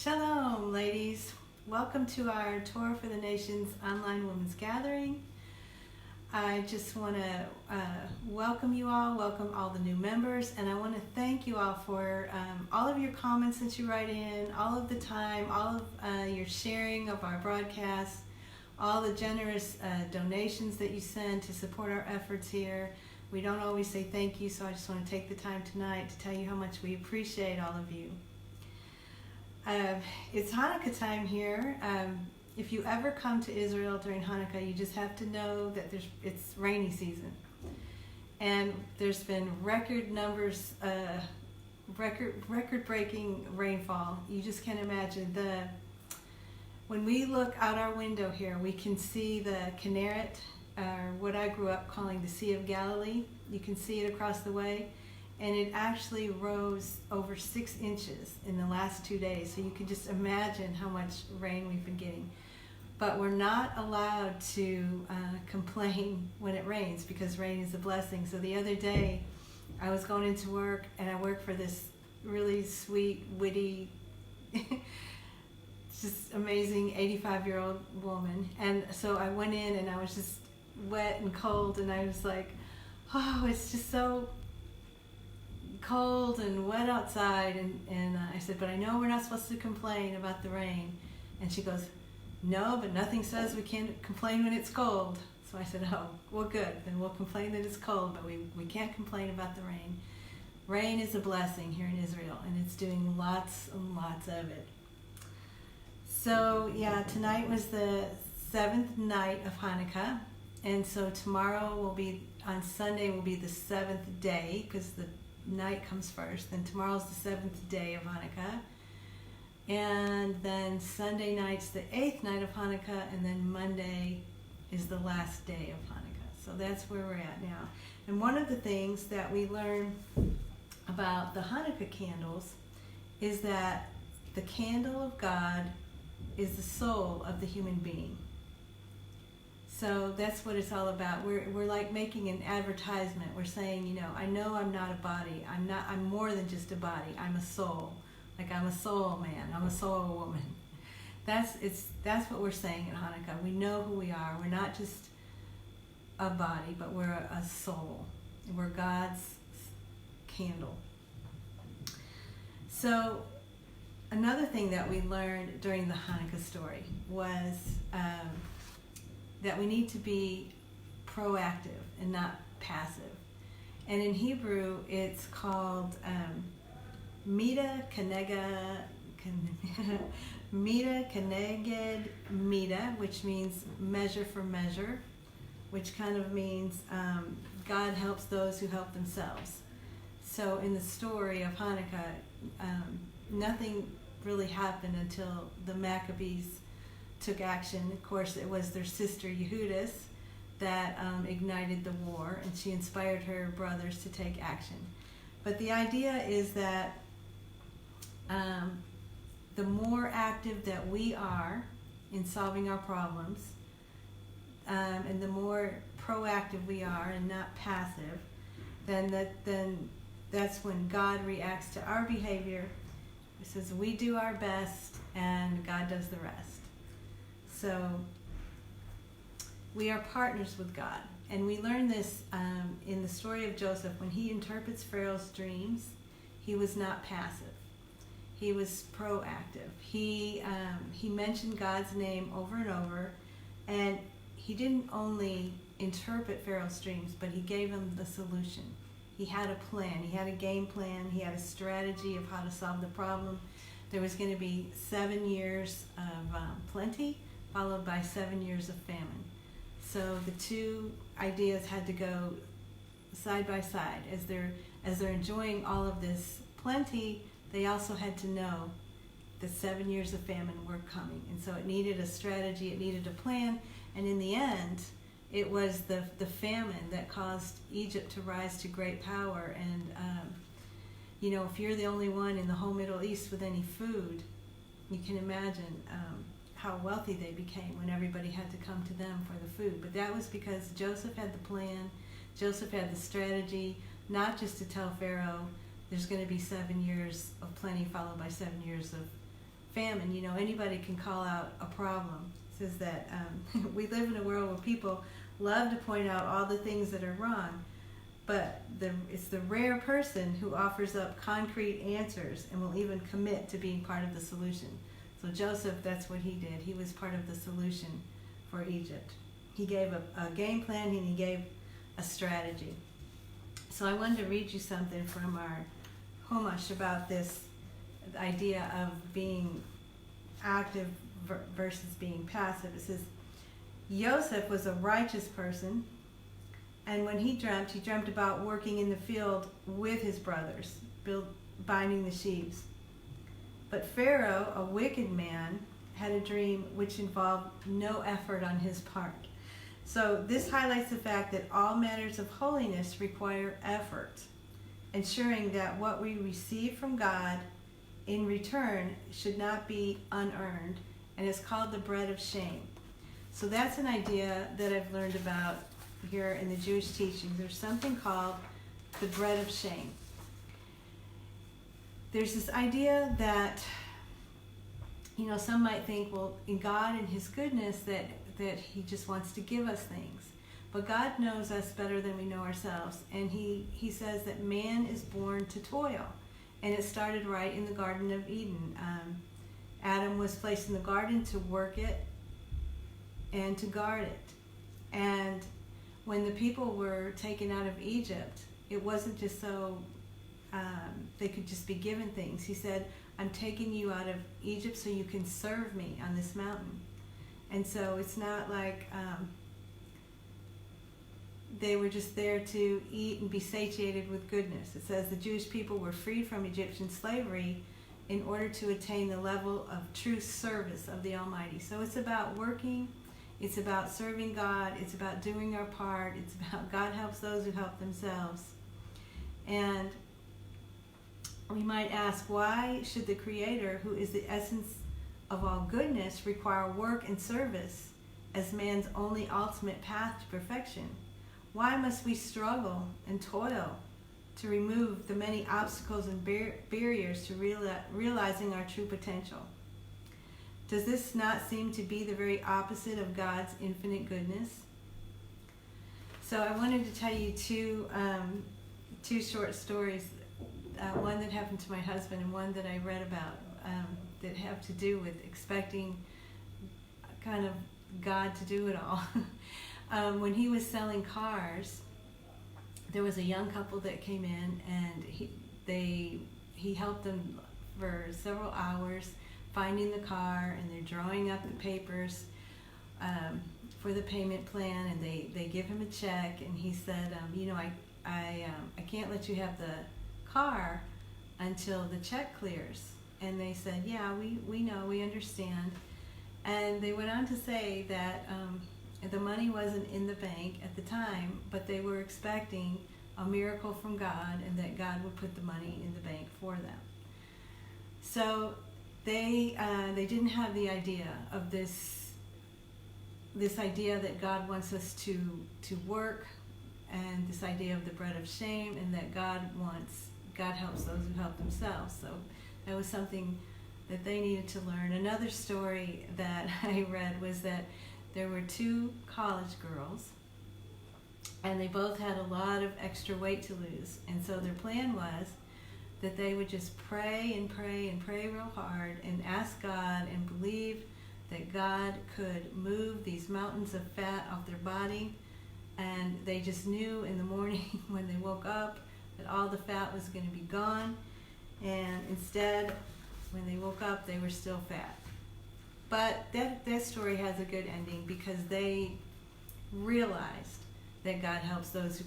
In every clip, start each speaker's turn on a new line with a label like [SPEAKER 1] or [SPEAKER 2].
[SPEAKER 1] Shalom, ladies. Welcome to our Torah for the Nations online women's gathering. I just want to welcome you all, welcome all the new members, and I want to thank you all for all of your comments that you write in, all of the time, all of your sharing of our broadcast, all the generous donations that you send to support our efforts here. We don't always say thank you, so I just want to take the time tonight to tell you how much we appreciate all of you. It's Hanukkah time here. If you ever come to Israel during Hanukkah, you just have to know that it's rainy season. And there's been record numbers, record-breaking rainfall. You just can't imagine. When we look out our window here, we can see the Kinneret, or what I grew up calling the Sea of Galilee. You can see it across the way. And it actually rose over 6 inches in the last 2 days. So you can just imagine how much rain we've been getting. But we're not allowed to complain when it rains because rain is a blessing. So the other day, I was going into work, and I work for this really sweet, witty, just amazing 85-year-old woman. And so I went in, and I was just wet and cold, and I was like, oh, it's just so cold and wet outside, and I said, but I know we're not supposed to complain about the rain. And she goes, no, but nothing says we can't complain when it's cold. So I said, oh, well, good, then we'll complain that it's cold, but we can't complain about the rain. Rain is a blessing here in Israel, and it's doing lots and lots of it. So yeah, tonight was the 7th night of Hanukkah, and so tomorrow on Sunday will be the 7th day, because the night comes first. Then tomorrow's the 7th day of Hanukkah, and then Sunday night's the 8th night of Hanukkah, and then Monday is the last day of Hanukkah. So that's where we're at now. And one of the things that we learn about the Hanukkah candles is that the candle of God is the soul of the human being. So that's what it's all about. We're like making an advertisement. We're saying, I know I'm not a body. I'm more than just a body. I'm a soul. Like I'm a soul man. I'm a soul woman. That's what we're saying in Hanukkah. We know who we are. We're not just a body, but we're a soul. We're God's candle. So another thing that we learned during the Hanukkah story was that we need to be proactive and not passive. And in Hebrew, it's called Mida Keneged Mida, which means measure for measure, which kind of means God helps those who help themselves. So in the story of Hanukkah, nothing really happened until the Maccabees took action. Of course, it was their sister Yehudis that ignited the war, and she inspired her brothers to take action. But the idea is that the more active that we are in solving our problems, and the more proactive we are and not passive, then that's when God reacts to our behavior. He says we do our best and God does the rest. So we are partners with God. And we learn this in the story of Joseph. When he interprets Pharaoh's dreams, he was not passive. He was proactive. He mentioned God's name over and over. And he didn't only interpret Pharaoh's dreams, but he gave him the solution. He had a plan. He had a game plan. He had a strategy of how to solve the problem. There was going to be 7 years of plenty, followed by 7 years of famine. So the two ideas had to go side by side. As they're enjoying all of this plenty, they also had to know that 7 years of famine were coming. And so it needed a strategy, it needed a plan, and in the end, it was the famine that caused Egypt to rise to great power. And if you're the only one in the whole Middle East with any food, you can imagine how wealthy they became when everybody had to come to them for the food. But that was because Joseph had the plan, Joseph had the strategy, not just to tell Pharaoh there's going to be 7 years of plenty followed by 7 years of famine. You know, anybody can call out a problem. It says that we live in a world where people love to point out all the things that are wrong, but it's the rare person who offers up concrete answers and will even commit to being part of the solution. So Joseph, that's what he did. He was part of the solution for Egypt. He gave a game plan and he gave a strategy. So I wanted to read you something from our Chumash about this idea of being active versus being passive. It says, Joseph was a righteous person, and when he dreamt about working in the field with his brothers, binding the sheaves. But Pharaoh, a wicked man, had a dream which involved no effort on his part. So this highlights the fact that all matters of holiness require effort, ensuring that what we receive from God in return should not be unearned, and is called the bread of shame. So that's an idea that I've learned about here in the Jewish teachings. There's something called the bread of shame. There's this idea that, you know, some might think, well, in God and his goodness that he just wants to give us things. But God knows us better than we know ourselves. And he says that man is born to toil. And it started right in the Garden of Eden. Adam was placed in the garden to work it and to guard it. And when the people were taken out of Egypt, it wasn't just so they could just be given things. He said, I'm taking you out of Egypt so you can serve me on this mountain. And so it's not like they were just there to eat and be satiated with goodness. It says the Jewish people were freed from Egyptian slavery in order to attain the level of true service of the Almighty. So it's about working, it's about serving God, it's about doing our part, it's about God helps those who help themselves. And we might ask, why should the Creator, who is the essence of all goodness, require work and service as man's only ultimate path to perfection? Why must we struggle and toil to remove the many obstacles and barriers to realizing our true potential? Does this not seem to be the very opposite of God's infinite goodness? So I wanted to tell you two short stories, one that happened to my husband and one that I read about that have to do with expecting kind of God to do it all. When he was selling cars, there was a young couple that came in, and he helped them for several hours finding the car, and they're drawing up the papers for the payment plan, and they give him a check, and he said, I can't let you have the car until the check clears. And they said, yeah, we know, we understand. And they went on to say that the money wasn't in the bank at the time, but they were expecting a miracle from God, and that God would put the money in the bank for them. So they didn't have the idea of this idea that God wants us to work, and this idea of the bread of shame, and that God helps those who help themselves. So that was something that they needed to learn. Another story that I read was that there were two college girls, and they both had a lot of extra weight to lose. And so their plan was that they would just pray and pray and pray real hard and ask God and believe that God could move these mountains of fat off their body. And they just knew in the morning when they woke up that all the fat was going to be gone. And instead, when they woke up, they were still fat. But that story has a good ending, because they realized that God helps those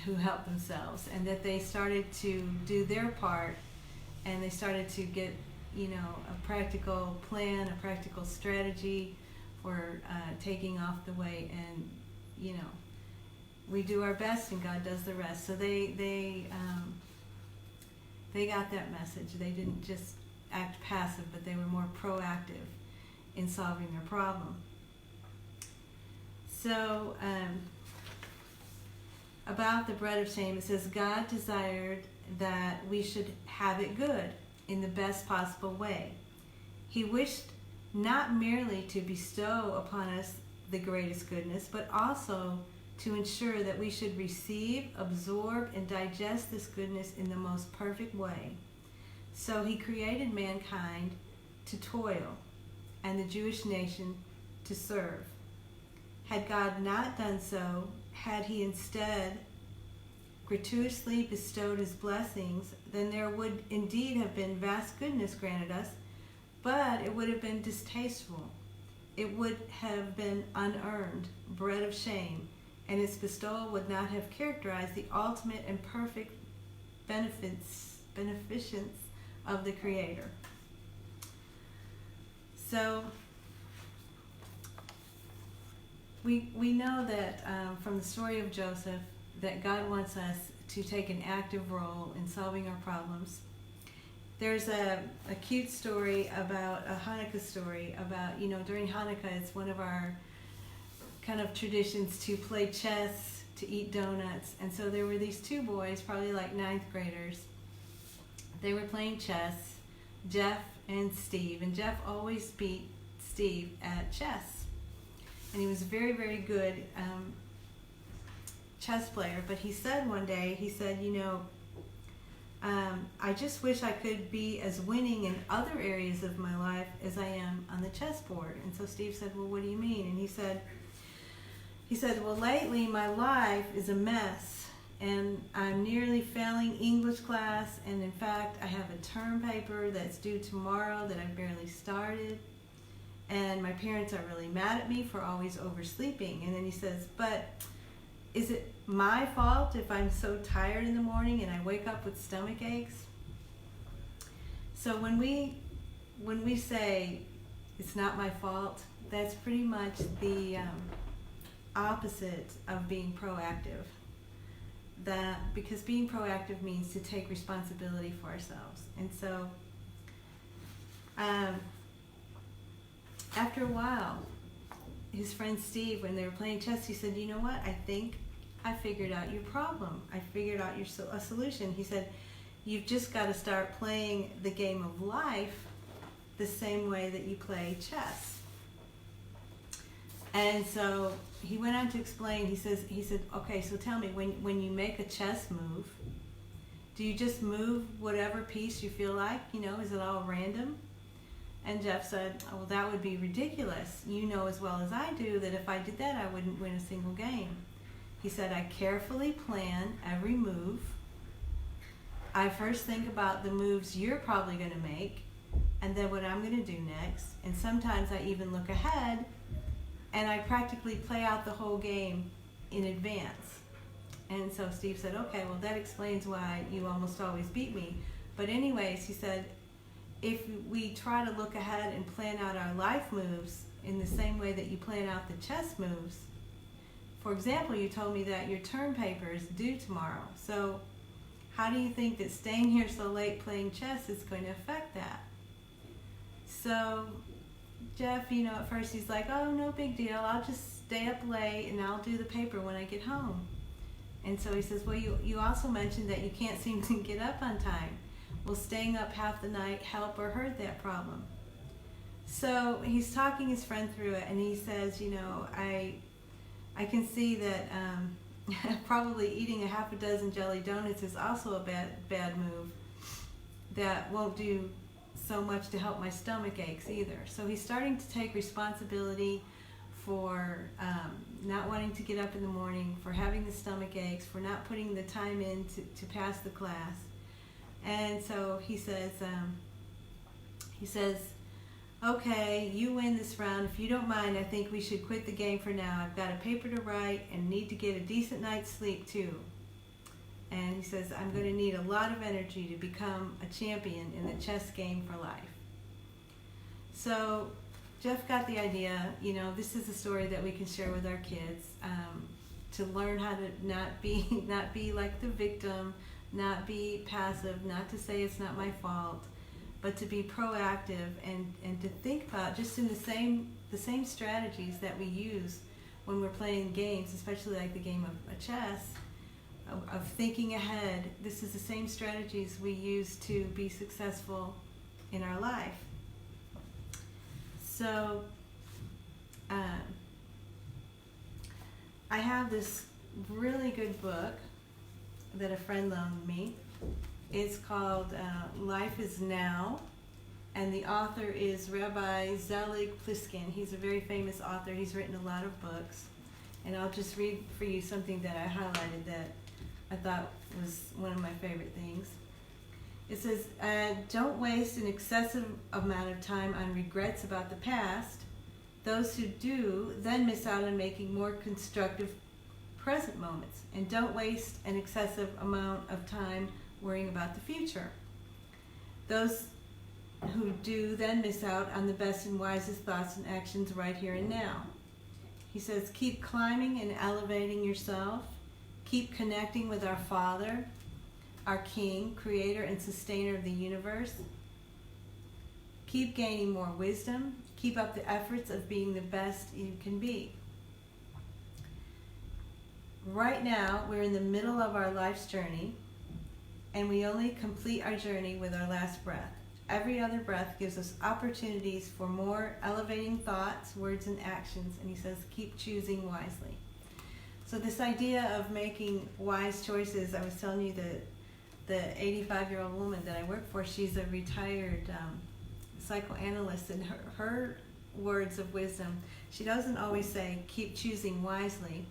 [SPEAKER 1] who help themselves, and that they started to do their part, and they started to get, a practical plan, a practical strategy for taking off the weight. And we do our best, and God does the rest. So they got that message. They didn't just act passive, but they were more proactive in solving their problem. So about the bread of shame, it says, God desired that we should have it good in the best possible way. He wished not merely to bestow upon us the greatest goodness, but also to ensure that we should receive, absorb, and digest this goodness in the most perfect way. So he created mankind to toil and the Jewish nation to serve. Had God not done so, had he instead gratuitously bestowed his blessings, then there would indeed have been vast goodness granted us, but it would have been distasteful. It would have been unearned, bread of shame, and its bestowal would not have characterized the ultimate and perfect beneficence of the Creator. So we know that from the story of Joseph that God wants us to take an active role in solving our problems. There's a cute story about a Hanukkah story about, during Hanukkah it's one of our kind of traditions to play chess, to eat donuts. And so there were these two boys, probably like ninth graders. They were playing chess, Jeff and Steve. And Jeff always beat Steve at chess. And he was a very, very good chess player. But he said one day, I just wish I could be as winning in other areas of my life as I am on the chessboard. And so Steve said, well, what do you mean? And he said, well, lately my life is a mess, and I'm nearly failing English class, and in fact I have a term paper that's due tomorrow that I've barely started, and my parents are really mad at me for always oversleeping. And then he says, but is it my fault if I'm so tired in the morning and I wake up with stomach aches? So when we say it's not my fault, that's pretty much the opposite of being proactive. Because being proactive means to take responsibility for ourselves. And so after a while, his friend Steve, when they were playing chess, he said, you know what, I think I figured out your problem. I figured out a solution. He said, you've just got to start playing the game of life the same way that you play chess. And so he went on to explain, he said, okay, so tell me, when you make a chess move, do you just move whatever piece you feel like? Is it all random? And Jeff said, oh, well, that would be ridiculous. You know as well as I do that if I did that, I wouldn't win a single game. He said, I carefully plan every move. I first think about the moves you're probably going to make, and then what I'm going to do next. And sometimes I even look ahead, and I practically play out the whole game in advance. And so Steve said, okay, well, that explains why you almost always beat me. But anyways, he said, if we try to look ahead and plan out our life moves in the same way that you plan out the chess moves, for example, you told me that your term paper is due tomorrow. So how do you think that staying here so late playing chess is going to affect that? So Jeff, at first he's like, oh, no big deal. I'll just stay up late and I'll do the paper when I get home. And so he says, well, you also mentioned that you can't seem to get up on time. Will staying up half the night help or hurt that problem? So he's talking his friend through it, and he says, I can see that probably eating a half a dozen jelly donuts is also a bad move that won't do so much to help my stomach aches either. So he's starting to take responsibility for not wanting to get up in the morning, for having the stomach aches, for not putting the time in to pass the class. And so he says, okay, you win this round. If you don't mind, I think we should quit the game for now. I've got a paper to write and need to get a decent night's sleep too. And he says, I'm going to need a lot of energy to become a champion in the chess game for life. So Jeff got the idea, this is a story that we can share with our kids to learn how to not be like the victim, not be passive, not to say it's not my fault, but to be proactive and to think about just in the same strategies that we use when we're playing games, especially like the game of chess, of thinking ahead. This is the same strategies we use to be successful in our life. So I have this really good book that a friend loaned me. It's called Life is Now, and the author is Rabbi Zelig Pliskin. He's a very famous author. He's written a lot of books. And I'll just read for you something that I highlighted that I thought was one of my favorite things. It says, don't waste an excessive amount of time on regrets about the past. Those who do then miss out on making more constructive present moments. And don't waste an excessive amount of time worrying about the future. Those who do then miss out on the best and wisest thoughts and actions right here and now. He says, keep climbing and elevating yourself. Keep connecting with our Father, our King, Creator and Sustainer of the universe. Keep gaining more wisdom. Keep up the efforts of being the best you can be. Right now, we're in the middle of our life's journey, and we only complete our journey with our last breath. Every other breath gives us opportunities for more elevating thoughts, words, and actions. And he says, keep choosing wisely. So this idea of making wise choices, I was telling you that the 85-year-old woman that I work for, she's a retired psychoanalyst, and her words of wisdom, she doesn't always say, keep choosing wisely.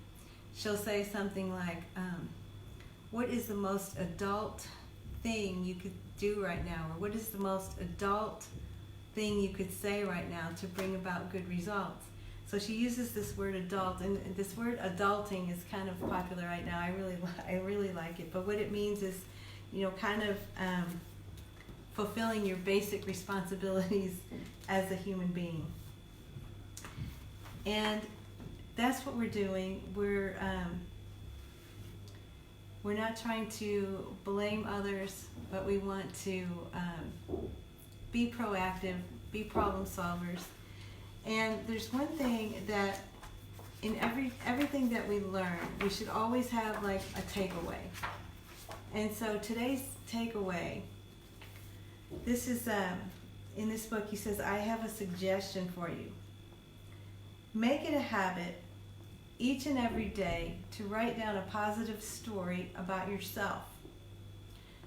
[SPEAKER 1] She'll say something like, what is the most adult thing you could do right now, or what is the most adult thing you could say right now to bring about good results? So she uses this word adult, and this word adulting is kind of popular right now. I really like it. But what it means is, kind of fulfilling your basic responsibilities as a human being. And that's what we're doing. We're not trying to blame others, but we want to be proactive, be problem solvers. And there's one thing that in everything that we learn, we should always have like a takeaway. And so today's takeaway, this is in this book, he says, I have a suggestion for you. Make it a habit each and every day to write down a positive story about yourself.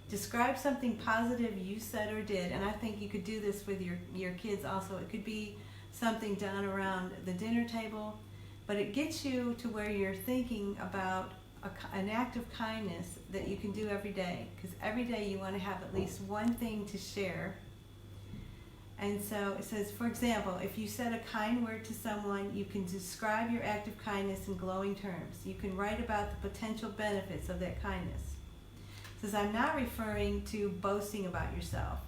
[SPEAKER 1] Describe something positive you said or did, and I think you could do this with your kids also. It could be something done around the dinner table, but it gets you to where you're thinking about an act of kindness that you can do every day, because every day you want to have at least one thing to share. And so it says, for example, if you said a kind word to someone, you can describe your act of kindness in glowing terms. You can write about the potential benefits of that kindness. It says, I'm not referring to boasting about yourself.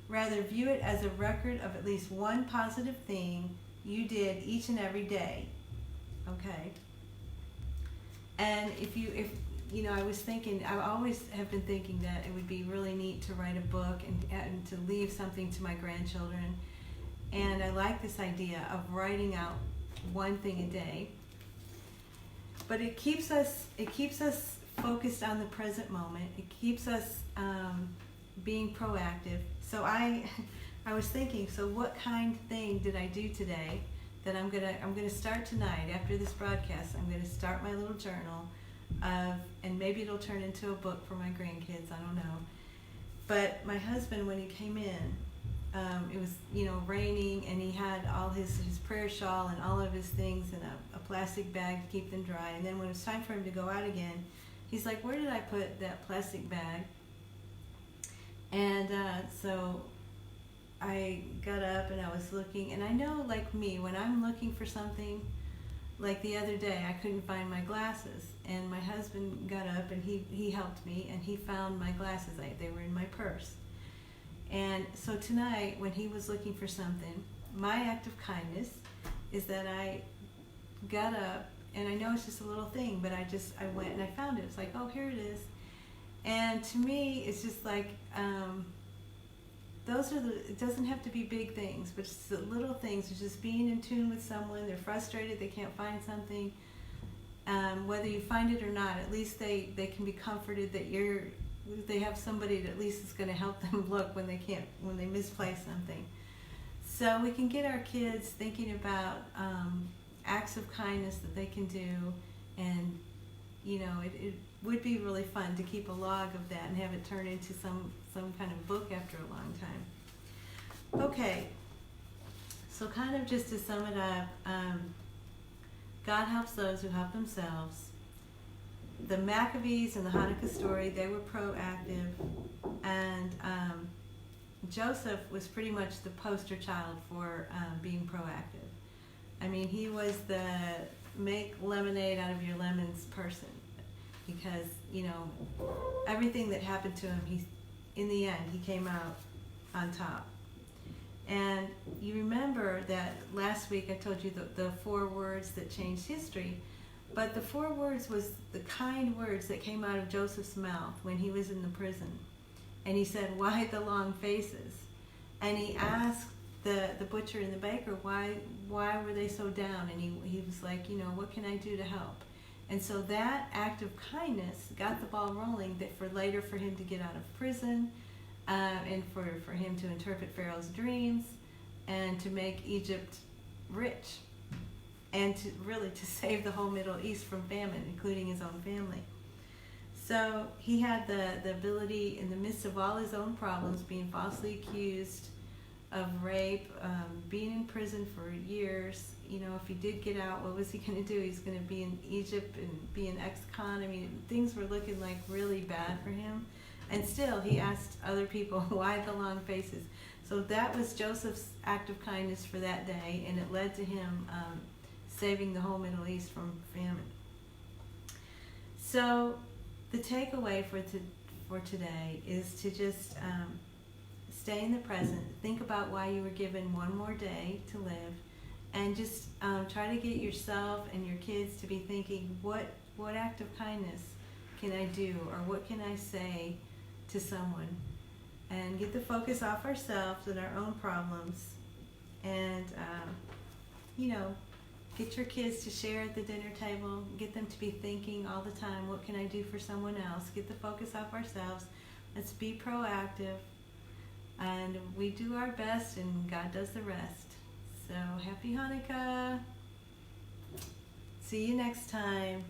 [SPEAKER 1] Rather, view it as a record of at least one positive thing you did each and every day. Okay? And if I was thinking, I always have been thinking that it would be really neat to write a book and to leave something to my grandchildren. And I like this idea of writing out one thing a day. But it keeps us focused on the present moment. It keeps us being proactive. So I was thinking, so what kind thing did I do today that I'm gonna start tonight after this broadcast? I'm gonna start my little journal and maybe it'll turn into a book for my grandkids, I don't know. But my husband, when he came in, it was raining, and he had all his prayer shawl and all of his things in a plastic bag to keep them dry. And then when it was time for him to go out again, he's like, where did I put that plastic bag? And so I got up and I was looking, and I know, like me, when I'm looking for something, like the other day I couldn't find my glasses, and my husband got up and he helped me, and he found my glasses. They were in my purse. And so tonight, when he was looking for something, my act of kindness is that I got up, and I know it's just a little thing, but I went and I found it. It's like, oh, here it is. And to me, it's just like, it doesn't have to be big things, but it's the little things. It's just being in tune with someone. They're frustrated, they can't find something. Whether you find it or not, at least they can be comforted that they have somebody that at least is going to help them look when they misplace something. So we can get our kids thinking about acts of kindness that they can do, and it would be really fun to keep a log of that and have it turn into some kind of book after a long time. Okay, so kind of just to sum it up, God helps those who help themselves. The Maccabees and the Hanukkah story, they were proactive, and Joseph was pretty much the poster child for being proactive. I mean, he was the make lemonade out of your lemons person, because everything that happened to him, in the end he came out on top. And you remember that last week I told you the 4 words that changed history, but the 4 words was the kind words that came out of Joseph's mouth when he was in the prison. And he said, "Why the long faces?" And he asked the butcher and the baker, why were they so down? And he was like, what can I do to help? And so that act of kindness got the ball rolling, that for him to get out of prison, and for him to interpret Pharaoh's dreams, and to make Egypt rich, and to save the whole Middle East from famine, including his own family. So he had the ability, in the midst of all his own problems, being falsely accused of rape, being in prison for years. If he did get out, what was he going to do? He's going to be in Egypt and be an ex-con. I mean, things were looking like really bad for him. And still, he asked other people, why the long faces? So that was Joseph's act of kindness for that day, and it led to him saving the whole Middle East from famine. So the takeaway for today is to just stay in the present, think about why you were given one more day to live, and just try to get yourself and your kids to be thinking, what act of kindness can I do, or what can I say to someone, and get the focus off ourselves and our own problems, and get your kids to share at the dinner table, get them to be thinking all the time, what can I do for someone else? Get the focus off ourselves. Let's be proactive, and we do our best, and God does the rest. So happy Hanukkah. See you next time.